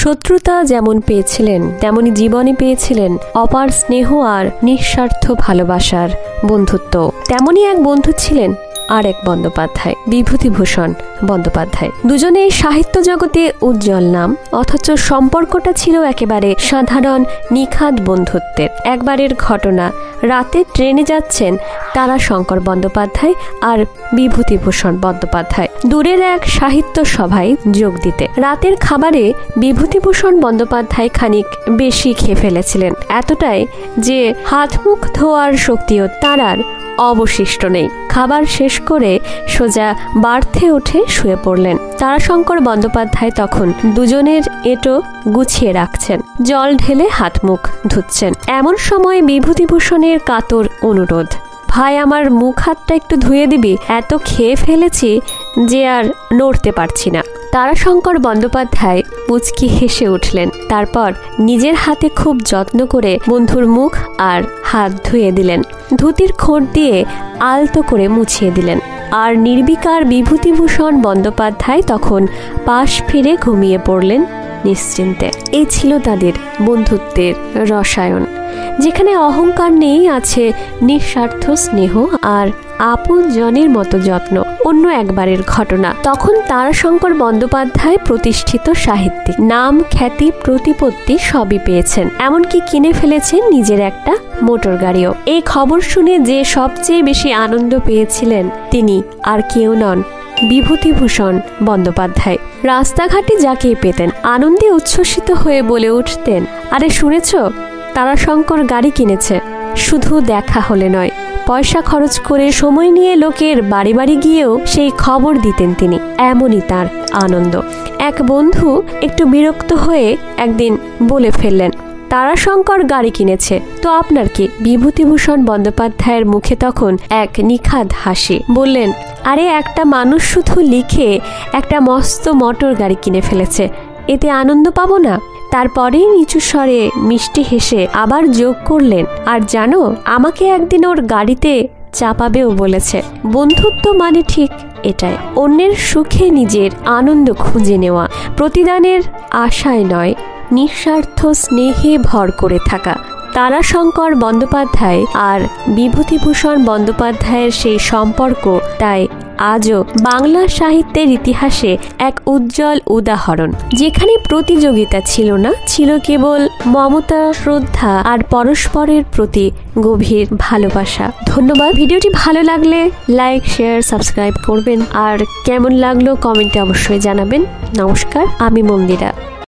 শত্রুতা যেমন পেয়েছিলেন তেমনি জীবনে পেয়েছিলেন অপার স্নেহ আর নিঃস্বার্থ ভালোবাসার বন্ধুত্ব। তেমনই এক বন্ধু ছিলেন আর এক বন্দ্যোপাধ্যায়, বিভূতিভূষণ বন্দ্যোপাধ্যায়। দুজনেই সাহিত্য জগতে উজ্জ্বল নাম, অথচ সম্পর্কটা ছিল একেবারে সাধারণ নিখাদ বন্ধুত্বের। একবারের ঘটনা, রাতে ট্রেনে যাচ্ছেন তারাশঙ্কর বন্দ্যোপাধ্যায় আর বিভূতিভূষণ বন্দ্যোপাধ্যায় দূরের এক সাহিত্য সভায় যোগ দিতে। রাতের খাবারে বিভূতিভূষণ বন্দ্যোপাধ্যায় খানিক বেশি খেয়ে ফেলেছিলেন, এতটাই যে হাত মুখ ধোয়ার শক্তিও তার আর অবশিষ্ট নেই। খাবার শেষ করে সোজা বার্থে উঠে শুয়ে পড়লেন। তারাশঙ্কর বন্দ্যোপাধ্যায় তখন দুজনের এঁটো গুছিয়ে রাখছেন, জল ঢেলে হাত মুখ ধুচ্ছেন। এমন সময় বিভূতিভূষণের কাতর অনুরোধ, ভাই আমার মুখ হাতটা একটু ধুয়ে দিবি, এত খেয়ে ফেলেছি যে আর নড়তে পারছি না। তারাশঙ্কর বন্দ্যোপাধ্যায় মুচকি হেসে উঠলেন, তারপর নিজের হাতে খুব যত্ন করে বন্ধুর মুখ আর হাত ধুয়ে দিলেন, ধুতির খোঁট দিয়ে আলতো করে মুছিয়ে দিলেন। আর নির্বিকার বিভূতিভূষণ বন্দ্যোপাধ্যায় তখন পাশ ফিরে ঘুমিয়ে পড়লেন নিশ্চিন্তে। এই ছিল তাদের বন্ধুত্বের রসায়ন, যেখানে অহংকার নেই, আছে নিঃস্বার্থ স্নেহ আর আপন জনের মতো যত্ন। অন্য একবারের ঘটনা, তখন তারাশঙ্কর বন্দ্যোপাধ্যায় প্রতিষ্ঠিত সাহিত্যিক, নাম খ্যাতি প্রতিপত্তি সবই পেয়েছেন, এমনকি কিনে ফেলেছেন নিজের একটা মোটর গাড়িও। এই খবর শুনে যে সবচেয়ে বেশি আনন্দ পেয়েছিলেন তিনি আর কেউ নন, বিভূতিভূষণ বন্দ্যোপাধ্যায়। রাস্তাঘাটে যাকেই পেতেন আনন্দে উচ্ছ্বসিত হয়ে বলে উঠতেন, আরে শুনেছ, তারাশঙ্কর গাড়ি কিনেছে। শুধু দেখা হলে নয়, পয়সা খরচ করে সময় নিয়ে লোকের বাড়ি বাড়ি গিয়েও সেই খবর দিতেন তিনি, এমনই তার আনন্দ। এক বন্ধু একটু বিরক্ত হয়ে একদিন বলে ফেললেন, তারাশঙ্কর গাড়ি কিনেছে তো আপনার কি? বিভূতিভূষণ বন্দ্যোপাধ্যায়ের মুখে তখন এক নিখাদ হাসি। বললেন, আরে একটা মানুষ শুধু লিখে একটা মস্ত মোটর গাড়ি কিনে ফেলেছে, এতে আনন্দ পাবো না? তারপরে নিচু স্বরে মিষ্টি হেসে আবার যোগ করলেন, আর জানো, আমাকে একদিন ওর গাড়িতে চাপাবেও বলেছে। বন্ধুত্ব মানে ঠিক এটাই, অন্যের সুখে নিজের আনন্দ খুঁজে নেওয়া, প্রতিদানের আশায় নয়, নিঃস্বার্থ স্নেহে ভর করে থাকা। তারাশঙ্কর বন্দ্যোপাধ্যায় আর বিভূতিভূষণ বন্দ্যোপাধ্যায়ের সেই সম্পর্ক তাই আজও বাংলা সাহিত্যের ইতিহাসে এক উজ্জ্বল উদাহরণ, যেখানে প্রতিযোগিতা ছিল না, ছিল কেবল মমতা, শ্রদ্ধা আর পরস্পরের প্রতি গভীর ভালোবাসা। ধন্যবাদ। ভিডিওটি ভালো লাগলে লাইক, শেয়ার, সাবস্ক্রাইব করবেন, আর কেমন লাগলো কমেন্টে অবশ্যই জানাবেন। নমস্কার, আমি মন্দিরা।